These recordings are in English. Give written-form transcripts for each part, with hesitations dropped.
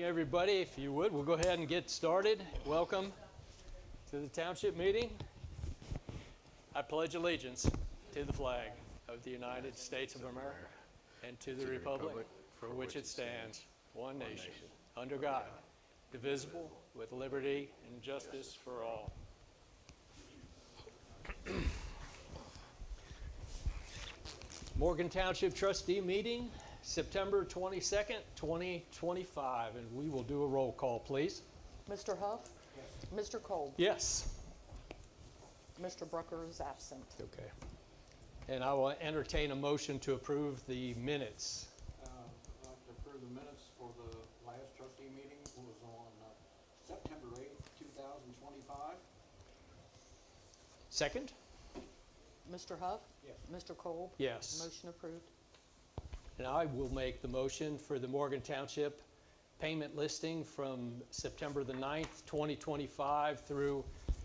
Everybody, if you would, we'll go ahead and get started. Welcome to the Township meeting. I pledge allegiance to the flag of the United States of America and to the republic for which it stands, one nation, under God, divisible, with liberty and justice for all. Morgan Township Trustee meeting, September 22nd, 2025, and we will do a roll call, please. Mr. Huff? Yes. Mr. Kolb? Yes. Mr. Brucker is absent. Okay. And I will entertain a motion to approve the minutes. I'd like to approve the minutes for the last trustee meeting. It was on September 8th, 2025. Second? Mr. Huff? Yes. Mr. Kolb? Yes. Motion approved. And I will make the motion for the Morgan Township payment listing from September the 9th, 2025 through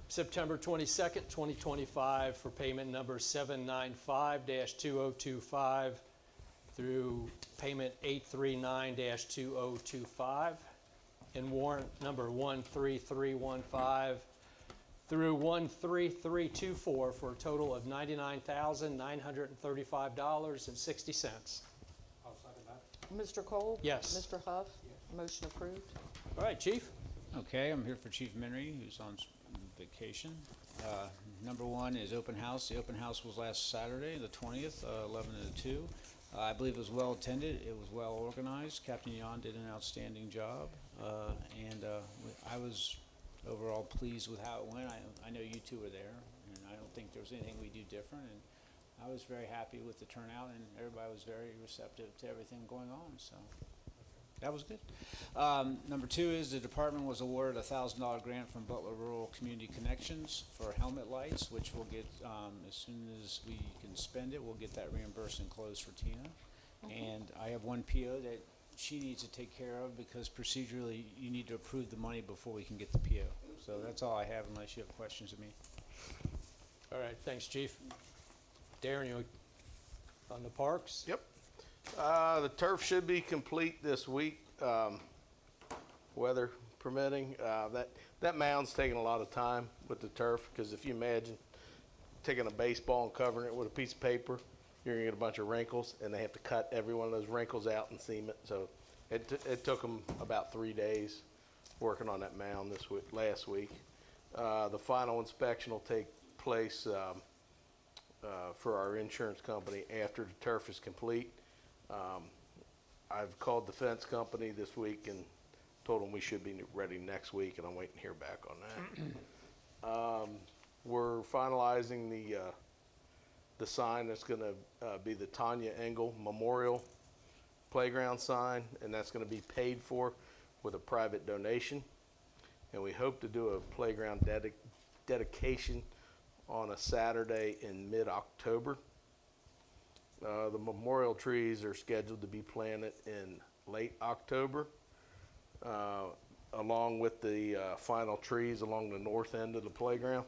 September 22nd, 2025 for payment number 795-2025 through payment 839-2025 and warrant number 13315 through 13324 for a total of $99,935.60. I'll second that. Mr. Kolb? Yes. Mr. Huff? Yes. Motion approved. All right, Chief. Okay, I'm here for Chief Minry, who's on vacation. Number one is open house. The open house was last Saturday, the 20th, 11 to 2. I believe it was well attended. It was well organized. Captain Yan did an outstanding job, and I was overall pleased with how it went. I know you two were there, and I don't think there was anything we do different. And I was very happy with the turnout, and everybody was very receptive to everything going on. So that was good. Number two is the department was awarded a $1,000 grant from Butler Rural Community Connections for helmet lights, which we'll get as soon as we can spend it. We'll get that reimbursed and closed for Tina. And I have one PO that she needs to take care of because procedurally you need to approve the money before we can get the PO. So that's all I have unless you have questions of me. All right, thanks, Chief. Darren, you on the parks? Yep. The turf should be complete this week, weather permitting. That mound's taking a lot of time with the turf because if you imagine taking a baseball and covering it with a piece of paper, you're gonna get a bunch of wrinkles, and they have to cut every one of those wrinkles out and seam it. So it took them about 3 days working on that mound last week. The final inspection will take place for our insurance company after the turf is complete. I've called the fence company this week and told them we should be ready next week, and I'm waiting to hear back on that. We're finalizing the sign that's going to be the Tanya Engel Memorial Playground sign, and that's going to be paid for with a private donation. And we hope to do a playground dedication on a Saturday in mid-October. The memorial trees are scheduled to be planted in late October, along with the final trees along the north end of the playground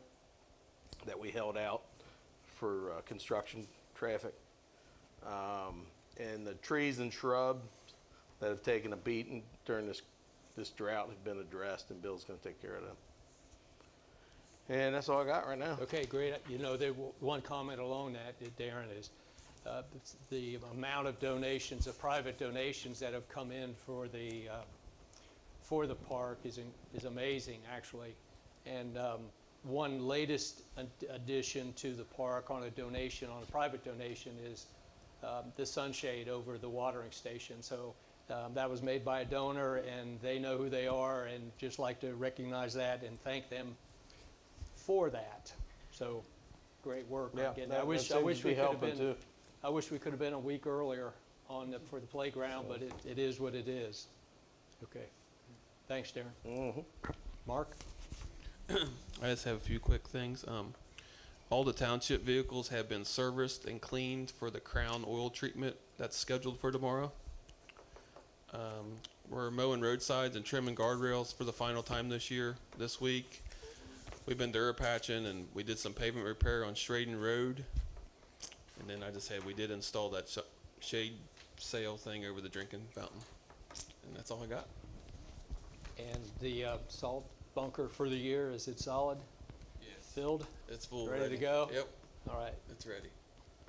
that we held out for construction traffic. And the trees and shrubs that have taken a beating during this drought have been addressed, and Bill's going to take care of them. And that's all I got right now. Okay, great. You know, one comment along that, Darren, is the amount of donations, of private donations that have come in for the park is amazing, actually. And one latest addition to the park on a private donation is the sunshade over the watering station. So that was made by a donor, and they know who they are, and just like to recognize that and thank them for that. So great work. Yeah, I wish we could have been a week earlier for the playground, but it is what it is. Okay. Thanks, Darren. Mm-hmm. Mark? I just have a few quick things. All the township vehicles have been serviced and cleaned for the crown oil treatment that's scheduled for tomorrow. We're mowing roadsides and trimming guardrails for the final time this week. We've been Durapatching, and we did some pavement repair on Schraden Road. And then we did install that shade sail thing over the drinking fountain. And that's all I got. And the salt bunker for the year, is it solid? Yes. Filled? It's full. Ready to go? Yep, All right. it's ready.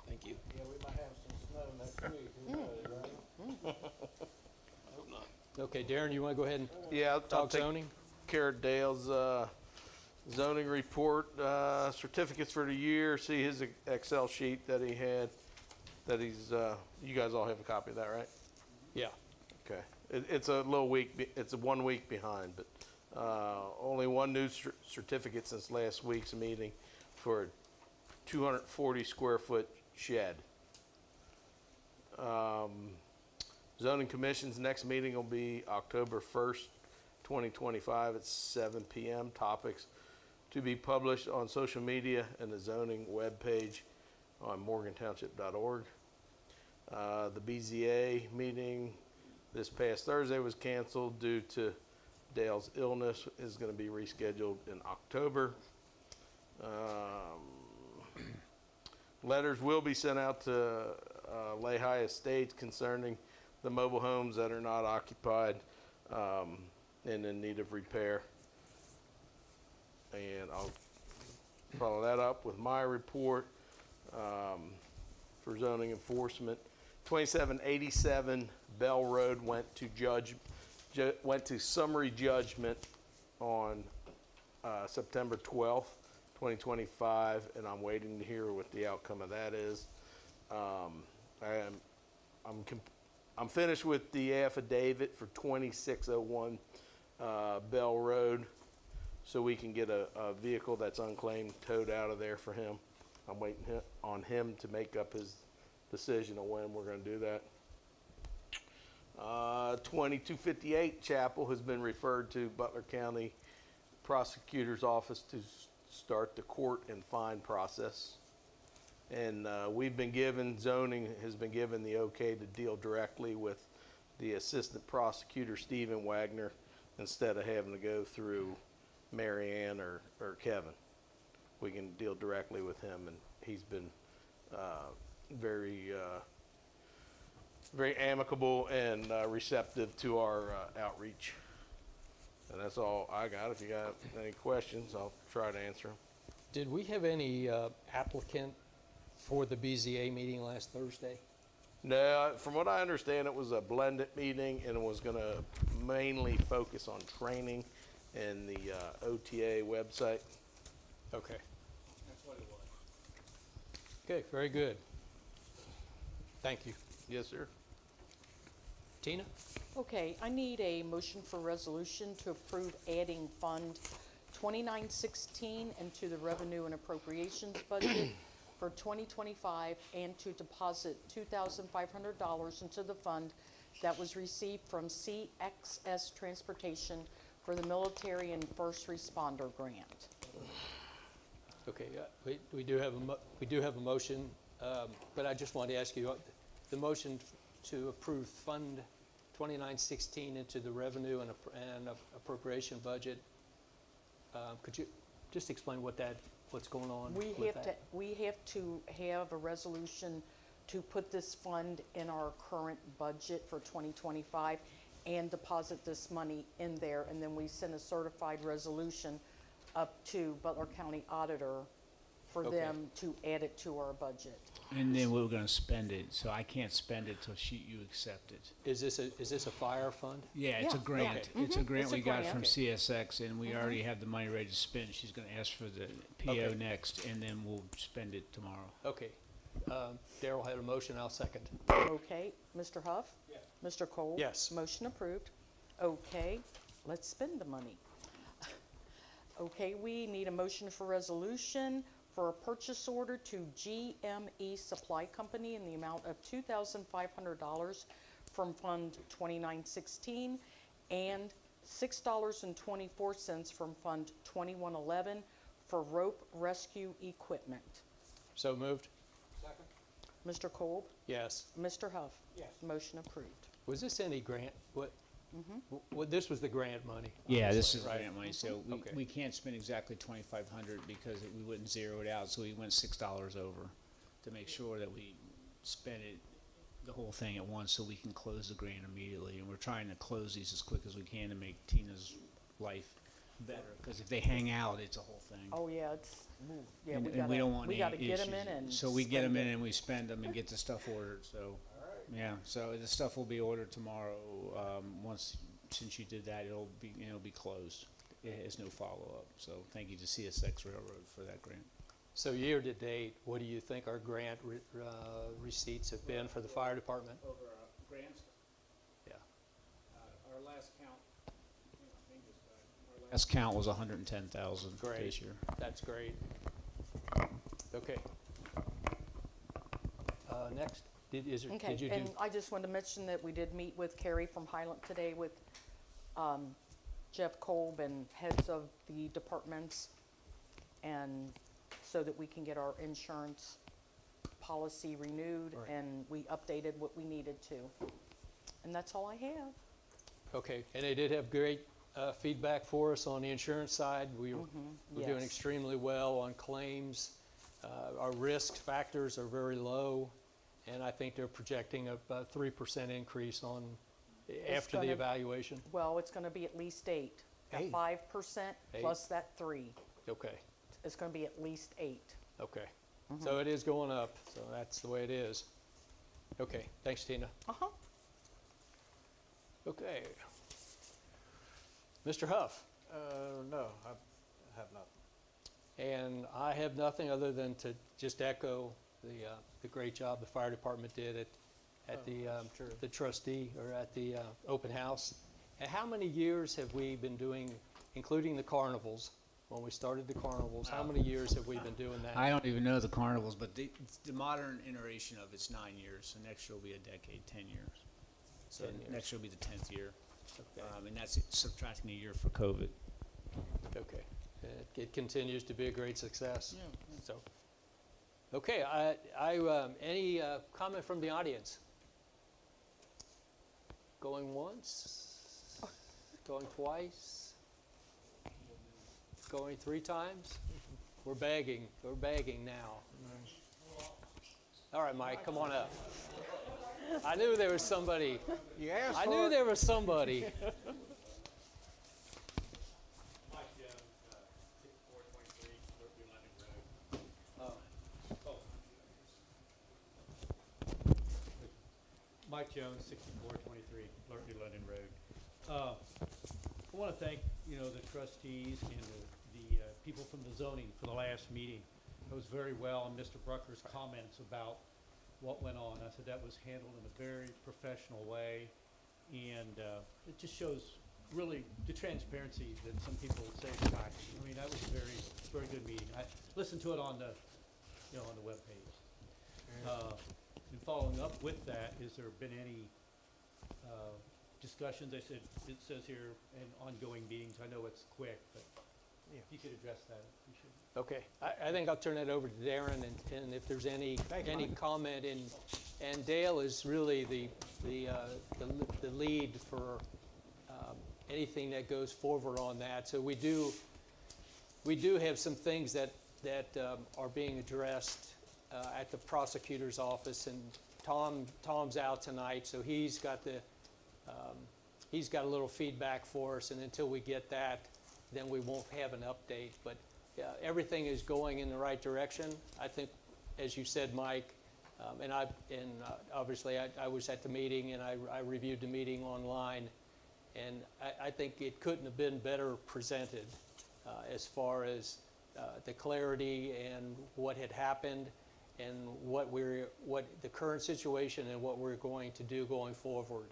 Thank you. Yeah, we might have some snow next week, who knows, right? I hope not. Okay, Darren, you want to go ahead and Yeah, I'll talk take zoning? care of Dale's zoning report, certificates for the year. See his Excel sheet that he had, that he's, you guys all have a copy of that, right? Yeah. Okay. It's a little week, it's a 1 week behind, but only one new certificate since last week's meeting for a 240 square foot shed. Zoning Commission's next meeting will be October 1st, 2025 at 7 p.m. Topics to be published on social media and the zoning webpage on morgantownship.org. The BZA meeting this past Thursday was canceled due to Dale's illness, is going to be rescheduled in October. Letters will be sent out to Lehigh Estates concerning the mobile homes that are not occupied and in need of repair. And I'll follow that up with my report for zoning enforcement. 2787 Bell Road went to summary judgment on September 12th, 2025, and I'm waiting to hear what the outcome of that is. I'm finished with the affidavit for 2601 Bell Road, so we can get a vehicle that's unclaimed towed out of there for him. I'm waiting on him to make up his decision on when we're going to do that. 2258 Chapel has been referred to Butler County Prosecutor's Office to start the court and fine process. And we've been given, zoning has been given the okay to deal directly with the Assistant Prosecutor, Stephen Wagner, instead of having to go through Mary Ann or Kevin. We can deal directly with him, and he's been very amicable and receptive to our outreach. And that's all I got. If you got any questions, I'll try to answer them. Did we have any applicant for the BZA meeting last Thursday? No, from what I understand, it was a blended meeting, and it was going to mainly focus on training and the OTA website. Okay. That's what it was. Okay, very good. Thank you. Yes, sir. Tina? Okay, I need a motion for resolution to approve adding Fund 2916 into the Revenue and Appropriations budget for 2025 and to deposit $2,500 into the fund that was received from CXS Transportation for the military and first responder grant. Okay, we do have a motion, but I just want to ask you, the motion to approve Fund 2916 into the Revenue and Appropriation budget, could you just explain what's going on with that? We have to have a resolution to put this fund in our current budget for 2025 and deposit this money in there, and then we send a certified resolution up to Butler County Auditor for Okay. them to add it to our budget. And then we were gonna spend it, so I can't spend it till you accept it. Is this a fire fund? Yeah, it's a Yeah, grant. okay. It's a grant It's a we got grant. from CSX, and we already have the money ready to spend. She's gonna ask for the PO Okay. next, and then we'll spend it tomorrow. Okay. Darrell had a motion, I'll second. Okay, Mr. Huff? Yes. Mr. Cole? Yes. Motion approved. Okay, let's spend the money. Okay, we need a motion for resolution for a purchase order to GME Supply Company in the amount of $2,500 from Fund 2916 and $6.24 from Fund 2111 for rope rescue equipment. So moved? Second? Mr. Kolb? Yes. Mr. Huff? Yes. Motion approved. Was this any grant? What, this was the grant money? Yeah, this obviously, is right? grant money, so Okay. we can't spend exactly 2,500 because we wouldn't zero it out, so we went $6 over to make sure that we spent it the whole thing at once so we can close the grant immediately. And we're trying to close these as quick as we can to make Tina's life better. Because if they hang out, it's a whole thing. Oh, yeah, yeah, And we don't want we any gotta get them issues. in and So we get them spend in it. and we spend them and get the stuff ordered, so. Yeah, so the stuff will be ordered tomorrow. Since you did that, it'll be closed. It has no follow-up, so thank you to CSX Railroad for that grant. So year-to-date, what do you think our grant receipts have been for the fire department? Over grants? Yeah. Our last count, our last count was 110,000 Great. this year. That's great. Okay. Next, did Okay, you do? and I just wanted to mention that we did meet with Carrie from Highland today with Jeff Kolb and heads of the departments, and so that we can get our insurance policy renewed, Right. and we updated what we needed to. And that's all I have. Okay, and they did have great feedback for us on the insurance side. We're doing yes. extremely well on claims. Our risk factors are very low, and I think they're projecting a 3% increase on after the gonna- evaluation. Well, it's gonna be at least 8. Got Eight. 5% plus that 3. Okay, It's gonna be at least 8. okay. So it is going up, so that's the way it is. Okay, thanks, Tina. Uh-huh. Okay. Mr. Huff? No, I have not. And I have nothing other than to just echo the great job the fire department did at the trustee, or at the open house. And how many years have we been doing, including the carnivals, when we started the carnivals, how many years have we been doing that? I don't even know the carnivals, but the modern iteration of it's 9 years, so next year will be a decade, 10 years. So 10 years. next year will be the 10th year. Okay. And that's subtracting a year for COVID. Okay. It continues to be a great success. Yeah. So, okay, any comment from the audience? Going once? Going twice? Going 3 times? We're begging now. All right, Mike, come on up. I knew there was somebody. You asked I for knew it. there was somebody. Mike Jones, 6423 Northview London Road. Mike Jones, 6423 Northview London Road. I want to thank, the trustees and the people from the zoning for the last meeting. It was very well, and Mr. Brucker's comments about what went on. I said that was handled in a very professional way, and it just shows really the transparency that some people say is lacking. I mean, that was a very, very good meeting. I listened to it on the, on the webpage. And following up with that, has there been any discussions? I said, it says here, in ongoing meetings. I know it's quick, but if you could address that, we should. Okay, I think I'll turn that over to Darren, and if there's any comment, and Dale is really the lead for anything that goes forward on that. So we do have some things that are being addressed at the prosecutor's office, and Tom's out tonight, so he's got a little feedback for us, and until we get that, then we won't have an update. But everything is going in the right direction. I think, as you said, Mike, and obviously I was at the meeting, and I reviewed the meeting online, and I think it couldn't have been better presented as far as the clarity and what had happened, and what the current situation and what we're going to do going forward.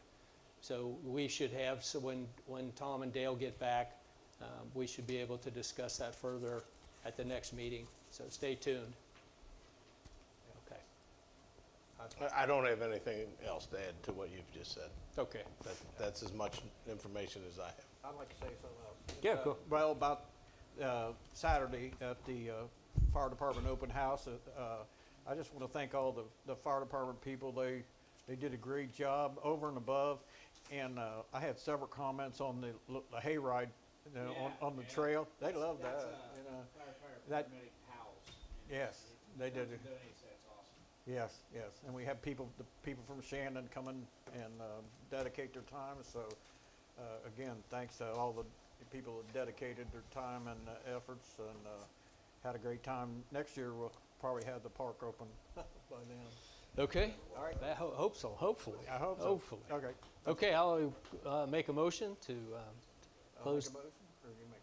So we should have, so when Tom and Dale get back, we should be able to discuss that further at the next meeting. So stay tuned. Okay. I don't have anything else to add to what you've just said. Okay. That's as much information as I have. I'd like to say something else. Yeah, go. Well, about Saturday at the fire department open house, I just want to thank all the fire department people. They did a great job over and above. And I had several comments on the hayride, on the trail. They love that, Firefighter That- paramedic pals. Yes, they did. Donates, that's awesome. Yes, yes, and we have the people from Shannon come in and dedicate their time, so, again, thanks to all the people that dedicated their time and efforts, and had a great time. Next year, we'll probably have the park open by then. Okay? All right. I hope so, hopefully. I hope so. Hopefully. Okay. Okay, I'll make a motion to I'll close. make a motion, or you make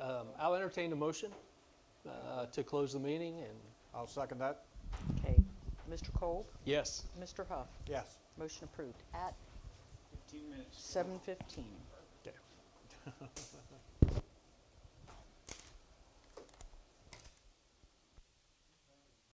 a motion? I'll entertain a motion to close the meeting, and I'll second that. Okay, Mr. Kolb, yes. Mr. Huff, Yes. motion approved at 15 minutes. 7:15. Okay.